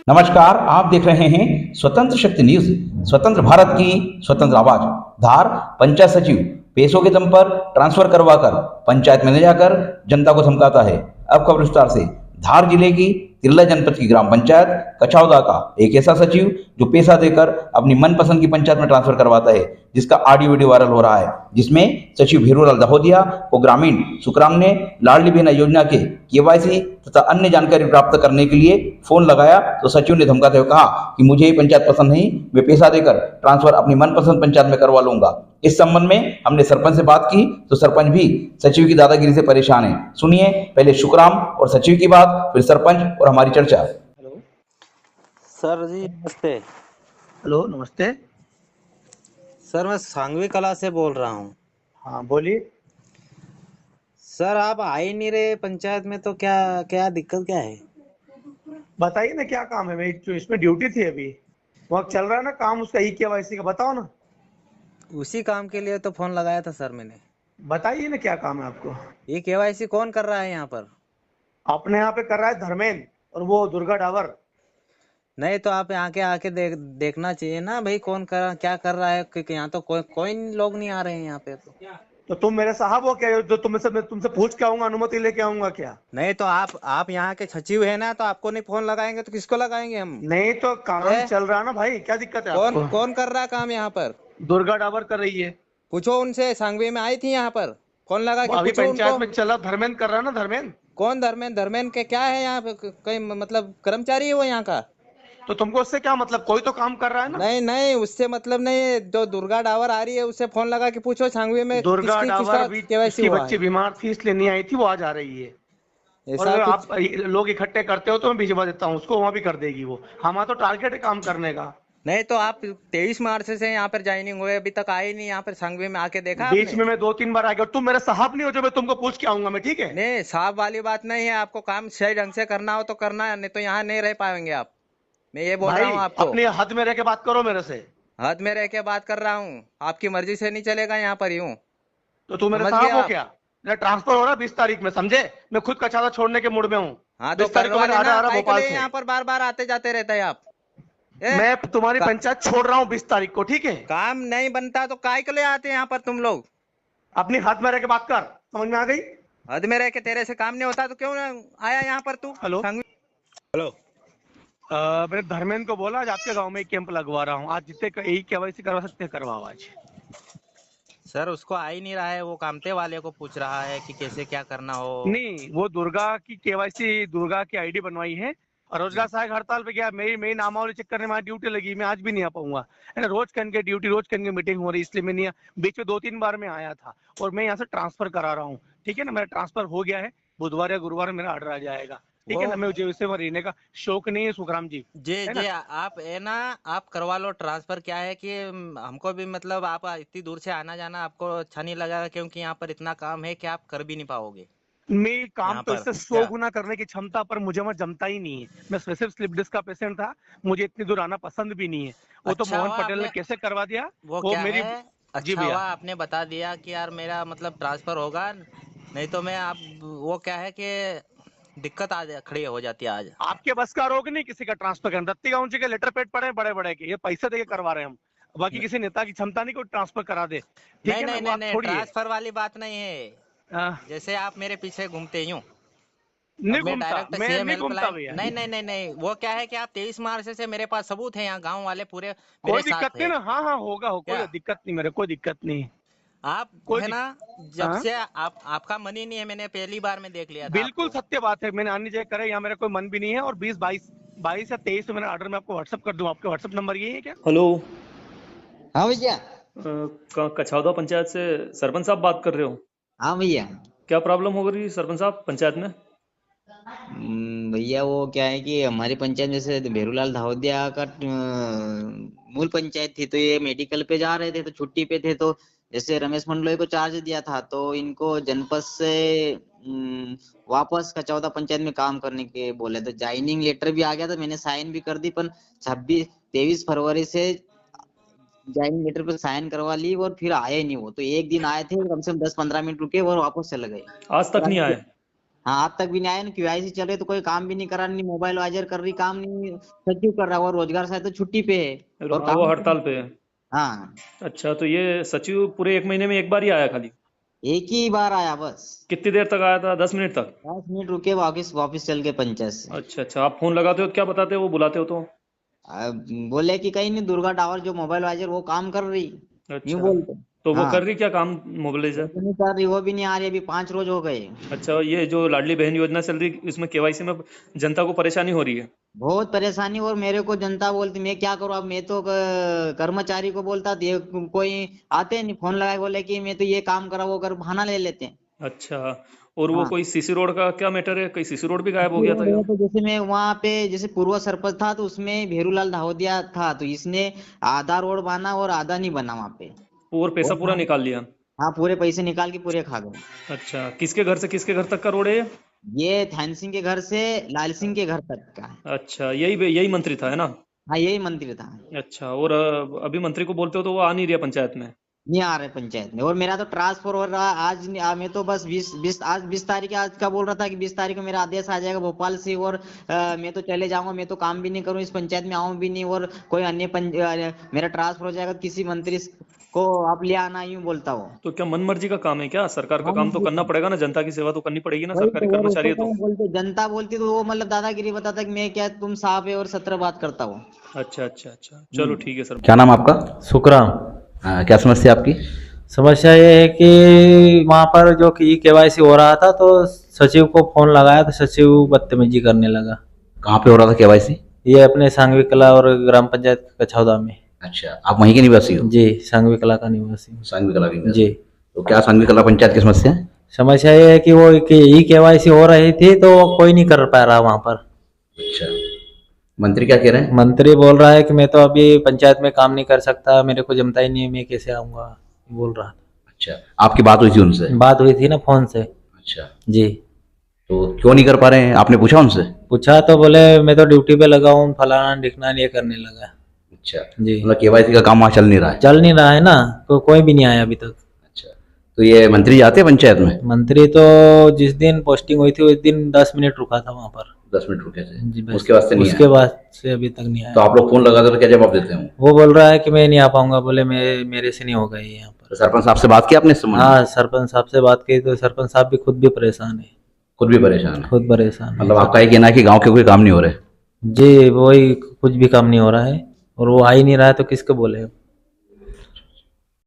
नमस्कार, आप देख रहे हैं स्वतंत्र शक्ति न्यूज, स्वतंत्र भारत की स्वतंत्र आवाज। धार पंचायत सचिव पैसों के दम पर ट्रांसफर करवाकर पंचायत में ले जाकर जनता को धमकाता है। अब खबर विस्तार से। धार जिले की तिरला जनपद की ग्राम पंचायत कछावदा का एक ऐसा सचिव जो पैसा देकर अपनी मनपसंद की पंचायत में ट्रांसफर करवाता है, जिसका ऑडियो वीडियो वायरल हो रहा है, जिसमें सचिव भीरूलाल दहोदिया को ग्रामीण सुखराम ने लाडली बहना योजना के केवाईसी तथा अन्य जानकारी प्राप्त करने के लिए फोन लगाया तो सचिव ने धमकाते हुए कहा कि मुझे ये पंचायत पसंद नहीं, मैं पैसा देकर ट्रांसफर अपनी मनपसंद पंचायत में करवा लूंगा। इस संबंध में हमने सरपंच से बात की तो सरपंच भी सचिव की दादागिरी से परेशान है। सुनिए पहले सुखराम और सचिव की बात, फिर सरपंच और हमारी चर्चा। हेलो सर जी नमस्ते। हेलो नमस्ते। सर मैं सांगवी कला से बोल रहा हूँ। हाँ बोलिए। सर आप आ ही नहीं रहे पंचायत में, तो क्या क्या दिक्कत क्या है? बताइए ना क्या काम है। मेरी जो इसमें ड्यूटी थी अभी वहाँ चल रहा है ना काम उसका ई-केवाईसी का, बताओ ना। उसी काम के लिए तो फोन लगाया था सर मैंने। बताइए ना क्या काम है आपको। ये केवाईसी कौन कर रहा है यहाँ पर? अपने यहाँ पे कर रहा है धर्मेंद्र और वो दुर्गा डावर। नहीं तो आप यहाँ के आके देखना चाहिए ना भाई, कौन कर क्या कर रहा है, क्योंकि यहाँ तो कोई लोग नहीं आ रहे हैं यहाँ पे। तो तुम मेरे साहब हो क्या, जो तुमसे मैं तुमसे पूछ के आऊंगा, अनुमति लेके आऊंगा क्या? नहीं तो आप यहाँ के सचिव है ना, तो आपको नहीं फोन लगाएंगे तो किसको लगाएंगे हम? नहीं तो काम चल रहा है ना भाई, क्या दिक्कत है आपको? कौन कर रहा है काम यहाँ पर? दुर्गा डावर कर रही है। पूछो उनसे, सांगवी में आई थी यहाँ पर, फोन लगा के अभी पूछो पंचायत उनको। में चला, धर्मेंद्र कर रहा है ना। धर्मेंद्र कौन धर्मेंद्र के क्या है यहाँ पे? कोई मतलब कर्मचारी है वो यहाँ का? तो तुमको उससे क्या मतलब, कोई तो काम कर रहा है ना। नहीं नहीं, उससे मतलब नहीं है। जो दुर्गा डावर आ रही है उससे फोन लगा के पूछो सांगवी में दुर्गा किसका डावर भी केवाईसी उसकी हुआ बच्ची है। बीमार थी इसलिए नहीं आई थी, वो आज आ रही है। और ऐसा अगर कुछ आप लोग इकट्ठे करते हो तो मैं भिजवा देता हूँ उसको, वहाँ भी कर देगी वो। हमारा तो टारगेट है काम करने का। नहीं तो आप 23 मार्च से यहाँ पर ज्वाइनिंग हुए, अभी तक आए नहीं यहाँ पर सांगवी में, आके देखा बीच आपने? में मैं 2-3 बार आ गया, तुम मेरे साहब नहीं हो जो मैं तुमको पूछ के आऊंगा मैं, ठीक है? नहीं साहब वाली बात नहीं है, आपको काम सही ढंग से करना हो तो करना है, नहीं तो यहाँ नहीं रह पाएंगे आप। मैं ये बोल रहा भाई हूँ आपको। अपने हद में रह के बात करो मेरे से। हद में रह के बात कर रहा हूँ, आपकी मर्जी से नहीं चलेगा यहाँ पर यूं। तो तू मेरे समझ साहब गया हो आप? क्या? मेरा ट्रांसफर हो रहा है 20 तारीख में, समझे? मैं खुद कछावा छोड़ने के मूड में हूँ। हाँ तो 20 तारीख को करवा मेरा ऑर्डर लेना, आ रहा है काहे के भोपाल लिए से। यहाँ पर बार बार आते जाते रहते हैं आप? मैं तुम्हारी का, पंचायत छोड़ रहा हूँ 20 तारीख को, ठीक है? काम नहीं बनता तो काय के लिए आते हैं यहाँ पर तुम लोग? अपनी हद में रह के बात कर, समझ में आ गई? हद में रह के तेरे से काम नहीं होता तो क्यों आया यहाँ पर तू? हेलो। हेलो। मैंने धर्मेंद्र को बोला आज आपके गांव में एक कैंप लगवा रहा हूँ, आज जितने ई-केवाईसी करवा सकते हैं करवाओ आज। सर उसको आ ही नहीं रहा है, वो कामते वाले को पूछ रहा है कि कैसे क्या करना हो। नहीं, वो दुर्गा की केवाईसी, दुर्गा की आईडी बनवाई है और रोजगार सहायक हड़ताल पे गया। मेरी नामावली चेक करने में ड्यूटी लगी, मैं आज भी नहीं आ पाऊंगा, है ना। रोज कन के ड्यूटी, रोज कन के मीटिंग हो रही, इसलिए मैं नहीं बीच में 2-3 बार मैं आया था और मैं यहाँ से ट्रांसफर करा रहा हूँ, ठीक है ना। मेरा ट्रांसफर हो गया है, बुधवार या गुरुवार मेरा ऑर्डर आ जाएगा, ठीक है ना। मैं मुझे रहने का शौक नहीं है सुखराम जी, जी है जी ना। आप है ना, आप करवा लो ट्रांसफर। क्या है कि हमको भी मतलब आप इतनी दूर से आना जाना आपको अच्छा नहीं लगेगा, क्योंकि यहाँ पर इतना काम है कि आप कर भी नहीं पाओगे मैं काम यहाँ तो पर। इससे 100 क्या गुना करने की क्षमता पर मुझे वहाँ जमता ही नहीं है। मैं सिर्फ स्लिप डिस्क का पेशेंट था, मुझे इतनी दूर आना पसंद भी नहीं है। वो तो अच्छा मोहन हुआ पटेल ने आपने, कैसे करवा दिया वो वो क्या मेरी। है, जी अच्छा भैया। हुआ आपने बता दिया कि यार मेरा मतलब ट्रांसफर होगा, नहीं तो मैं आप वो क्या है कि दिक्कत खड़ी हो जाती है आज। आपके बस का रोग नहीं किसी का ट्रांसफर करना। दत्ती गांव जी के लेटर पेड पड़े बड़े बड़े के, ये पैसे देके करवा रहे हैं हम। बाकी किसी नेता की क्षमता नहीं कोई ट्रांसफर करा दे, ठीक नहीं है ना। नहीं वो नहीं आप नहीं, छोड़िए। ट्रांसफर वाली बात नहीं है। जैसे आप मेरे पीछे घूमते यूं, नहीं अब मैं घूमता, डायरेक्ट मैं सीएम नहीं घूमता हेल्पलाइन, भैया। नहीं नहीं नहीं नहीं, वो क्या है कि आप 23 मार्च से मेरे पास सबूत है, यहाँ गांव वाले पूरे कोई मेरे दिक्कत साथ नहीं है। ना। हाँ हाँ होगा, हो क्या कोई दिक्कत नहीं, मेरे कोई दिक्कत नहीं। आप कोई है ना, दिक्कत। जब हाँ से आपका मन ही नहीं है, मैंने पहली बार में देख लिया था बिल्कुल आपको। सत्य बात है, मैंने आनी चाहिए करे, यहाँ मेरा कोई मन भी नहीं है। और 22 या 23 में मेरा ऑर्डर मैं आपको व्हाट्सअप कर दूं। आपके व्हाट्सअप नंबर यही है क्या? हेलो। हाँ भैया। कछावदा पंचायत से सरपंच साहब बात कर रहे हो? हाँ भैया। क्या प्रॉब्लम हो रही है सरपंच साहब पंचायत में? भैया वो क्या है कि हमारी पंचायत में से भीरूलाल धावदिया का मूल पंचायत थी, तो ये मेडिकल पे जा रहे थे, तो छुट्टी पे थे, तो जैसे रमेश मंडलोई को चार्ज दिया था, तो इनको जनपद से वापस कचौदा पंचायत में काम करने के बोले, तो ज्वाइनिंग लेटर भी आ गया था, मैंने साइन भी कर दी, पर 23 फरवरी से ज्वाइनिंग लेटर पे साइन करवा ली और फिर आए नहीं वो। तो एक दिन आए थे, कम से कम 10-15 मिनट रुके और वापस चले गए। आज तक नहीं आए? हाँ आज तक भी नहीं आया ना, QIC चल रही तो कोई काम भी नहीं करा, नहीं मोबाइल वाइजर कर रही, काम नहीं सचिव कर रहा, और रोजगार सहायता तो छुट्टी पे है और हाँ, वो हड़ताल पे है। हाँ अच्छा, तो ये सचिव पूरे 1 महीने में एक बार ही आया खाली? एक ही बार आया बस, कितनी देर तक आया था? 10 मिनट तक? 10 मिनट रुके, वापिस वापिस चल गए पंचायत से। अच्छा अच्छा, आप फोन लगाते हो तो क्या बताते हो, वो बुलाते हो तो? बोले कि कहीं नहीं, दुर्गा टावर जो मोबाइल वाइजर वो काम कर रही, यूं अच्छा, बोलते। तो वो हाँ कर रही क्या काम वो मोबिलाइजर? भी नहीं कर रही, वो भी नहीं आ रही, अभी 5 रोज हो गए। अच्छा, ये जो लाडली बहन योजना चल रही इसमें केवाईसी में जनता को परेशानी हो रही है? बहुत परेशानी, और मेरे को जनता बोलती, मैं क्या करूं अब, मैं तो कर्मचारी को बोलता, ये कोई आते नहीं, फोन लगाए बोले कि मैं तो ये काम करा वो कर, बहाना ले लेते हैं। अच्छा, और वो हाँ कोई सीसी रोड का क्या मैटर है? कहीं सीसी रोड भी गायब हो इसी गया था रोड क्या? है, तो जैसे मैं वहां पे, जैसे पूर्व सरपंच था तो उसमें भेरूलाल धावदिया था, तो इसने आधा रोड बना और आधा नहीं बना वहां पे। और पैसा और पूरा निकाल लिया? हाँ पूरे पैसे निकाल के पूरे खा गए। अच्छा, किसके घर से किसके घर तक का रोड है ये? ये थान सिंह के घर से लाल सिंह के घर तक का है। अच्छा, यही मंत्री था है ना? हाँ यही मंत्री था। अच्छा, और अभी मंत्री को बोलते हो तो वो आ नहीं रहा पंचायत में? नहीं आ रहे पंचायत में, और मेरा तो ट्रांसफर हो रहा आज नहीं, मैं तो बस 20 आज 20 तारीख आज का बोल रहा था कि 20 तारीख को मेरा आदेश आ जाएगा भोपाल से, और मैं तो चले जाऊंगा, मैं तो काम भी नहीं करूँ इस पंचायत में, आऊं भी नहीं, और कोई अन्य मेरा ट्रांसफर हो जाएगा, किसी मंत्री को आप ले आना, यूं बोलता हूँ। तो क्या मन मर्जी का काम है क्या? सरकार का हाँ काम तो करना पड़ेगा ना, जनता की सेवा तो करनी पड़ेगी ना, वही सरकारी तो, और कर्मचारी उसको है तो। क्या बोलते, जनता बोलती तो वो मतलब दादागिरी बताता कि मैं क्या, तुम साहब है और 17 बात करता हूँ। अच्छा अच्छा अच्छा, चलो ठीक है सर। क्या नाम आपका? सुखराम। क्या समस्या आपकी? समस्या ये है कि वहाँ पर जो कि KYC हो रहा था तो सचिव को फोन लगाया तो सचिव बदतमीजी करने लगा। कहाँ पे हो रहा था केवाईसी? ये अपने सांगवी कला और ग्राम पंचायत कछौदा में। अच्छा, आप वहीं के निवासी हो? जी, सांगवी कला का निवासी हूँ। सांगवी कला के निवासी। जी। तो क्या सांगवी कला पंचायत की समस्या है? समस्या ये है कि वो KYC हो रही थी तो कोई नहीं कर पा रहा वहाँ पर। अच्छा, मंत्री क्या कह रहे हैं? मंत्री बोल रहा है कि मैं तो अभी पंचायत में काम नहीं कर सकता, मेरे को जमता ही नहीं, मैं कैसे आऊँगा, बोल रहा था। अच्छा, आपकी बात हुई थी उनसे? बात हुई थी ना फोन से। अच्छा, जी। तो क्यों नहीं कर पा रहे हैं, आपने पूछा उनसे? पूछा तो बोले मैं तो ड्यूटी पे लगा हूँ, फलाना ढिकना ये करने लगा। अच्छा, जी। मतलब केवाईसी का काम वहाँ चल नहीं रहा है? चल नहीं रहा है ना, तो कोई भी नहीं आया अभी तक। अच्छा, तो ये मंत्री जाते हैं पंचायत में? मंत्री तो जिस दिन पोस्टिंग हुई थी उस दिन 10 मिनट रुका था वहाँ पर। 10 मिनट रुके थे, जी बस। उसके बाद से नहीं उसके आया? बाद से अभी तक नहीं तो आया। आप लोग फोन लगा दो तो क्या जवाब देते हैं? वो बोल रहा है कि मैं नहीं आ पाऊंगा, बोले मेरे से नहीं होगा ये यहाँ पर। तो सरपंच साहब से बात की आपने इस संबंध में? हाँ, सरपंच साहब से बात की तो सरपंच साहब भी खुद भी परेशान है। खुद भी परेशान है? खुद परेशान है। मतलब आपका ये कहना है कि गाँव के कोई काम नहीं हो रहे? जी, वही कुछ भी काम नहीं हो रहा है और वो आ ही नहीं रहा है तो किसको बोले।